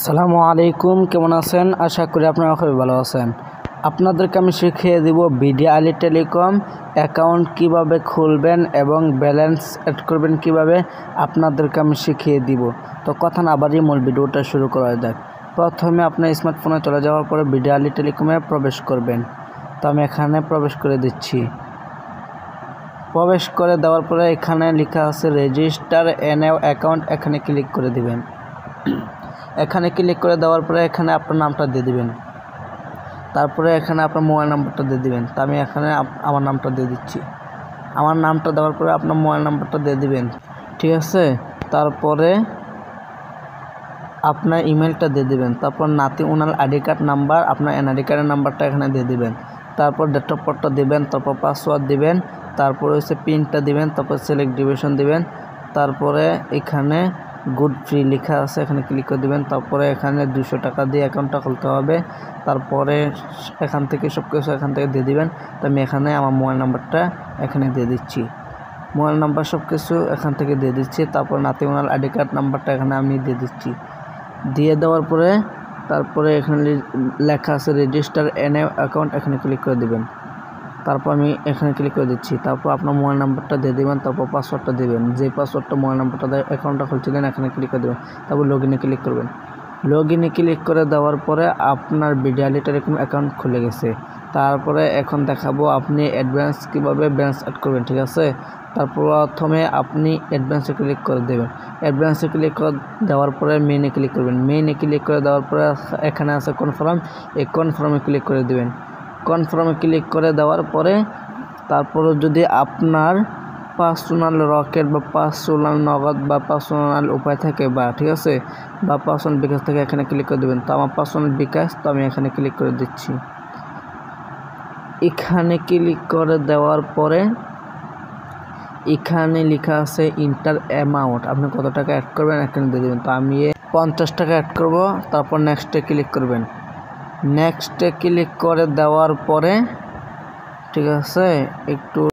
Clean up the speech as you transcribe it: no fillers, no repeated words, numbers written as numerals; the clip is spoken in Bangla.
আসসালামু আলাইকুম, কেমন আছেন? আশা করি আপনারা খুবই ভালো আছেন। আপনাদেরকে আমি শিখিয়ে দিব বিডি আলী টেলিকম অ্যাকাউন্ট কিভাবে খুলবেন এবং ব্যালেন্স অ্যাড করবেন কিভাবে, আপনাদেরকে আমি শিখিয়ে দিব। তো কথা না বাড়িয়ে মূল ভিডিওটা শুরু করা যাক। প্রথমে আপনার স্মার্টফোনে চলে যাওয়ার পরে বিডি আলী টেলিকমে প্রবেশ করবেন। তো আমি এখানে প্রবেশ করে দিচ্ছি। প্রবেশ করে দেওয়ার পরে এখানে লেখা আছে রেজিস্টার এনএও অ্যাকাউন্ট, এখানে ক্লিক করে দিবেন। এখানে ক্লিক করে দেওয়ার পরে এখানে আপনার নামটা দিয়ে দিবেন। তারপরে এখানে আপনার মোবাইল নাম্বারটা দিয়ে দিবেন। তো আমি এখানে আমার নামটা দিয়ে দিচ্ছি। আমার নামটা দেওয়ার পরে আপনার মোবাইল নাম্বারটা দিয়ে দিবেন, ঠিক আছে। তারপরে আপনার ইমেলটা দিয়ে দিবেন। তারপর নাতি উনাল আইডি কার্ড নাম্বার, আপনার এনআইডি কার্ডের নাম্বারটা এখানে দিয়ে দিবেন। তারপর ডেট অফ বার্থটা দিবেন, তারপর পাসওয়ার্ড দিবেন, তারপরে হচ্ছে পিনটা দিবেন, তারপর সিলেক্ট ডিভিশন দিবেন। তারপরে এখানে গুড ফ্রি লেখা আছে, এখানে ক্লিক করে দিবেন। তারপরে এখানে 200 টাকা দিয়ে অ্যাকাউন্টটা খুলতে হবে। তারপরে এখান থেকে সব কিছু এখান থেকে দিয়ে দিবেন। তো আমি এখানে আমার মোবাইল নাম্বারটা এখানে দিয়ে দিচ্ছি। মোবাইল নাম্বার সব কিছু এখান থেকে দিয়ে দিচ্ছি। তারপর নাতি উনাল আইডি কার্ড নাম্বারটা এখানে আমি দিয়ে দিচ্ছি। দিয়ে দেওয়ার পরে তারপরে এখানে লেখা আছে রেজিস্টার এনএও অ্যাকাউন্ট, এখানে ক্লিক করে দিবেন। তারপর আমি এখানে ক্লিক করে দিচ্ছি। তারপর আপনার মোবাইল নাম্বারটা দিয়ে দেবেন, তারপর পাসওয়ার্ডটা দেবেন। যে পাসওয়ার্ডটা মোবাইল নাম্বারটা দিয়ে অ্যাকাউন্টটা খুলছিলেন এখানে ক্লিক করে দেবেন। তারপর লগইনে ক্লিক করবেন। লগইনে ক্লিক করে দেওয়ার পরে আপনার বিডি আলী টেলিকম অ্যাকাউন্ট খুলে গেছে। তারপরে এখন দেখাবো আপনি অ্যাডভান্স কীভাবে ব্যালেন্স অ্যাড করবেন, ঠিক আছে। তারপর প্রথমে আপনি অ্যাডভান্সে ক্লিক করে দেবেন। অ্যাডভান্সে ক্লিক করে দেওয়ার পরে মেইনে ক্লিক করবেন। মেইনে ক্লিক করে দেওয়ার পরে এখানে আছে কনফার্ম, এই কনফার্মে ক্লিক করে দেবেন। কনফার্মে ক্লিক করে দেওয়ার পরে তারপরে যদি আপনার পার্সোনাল রকেট বা পার্সোনাল নগদ বা পার্সোনাল উপায় থাকে বা ঠিক আছে বা পার্সোনাল বিকাশ থেকে এখানে ক্লিক করে দেবেন। তো আমার পার্সোনাল বিকাশ, তো আমি এখানে ক্লিক করে দিচ্ছি। এখানে ক্লিক করে দেওয়ার পরে এখানে লেখা আছে ইন্টার অ্যামাউন্ট, আপনি কত টাকা অ্যাড করবেন এখানে দিয়ে দেবেন। তো আমি 50 টাকা অ্যাড করব। তারপর নেক্সটে ক্লিক করবেন। নেক্সটে ক্লিক করে দেওয়ার পরে ঠিক আছে একটু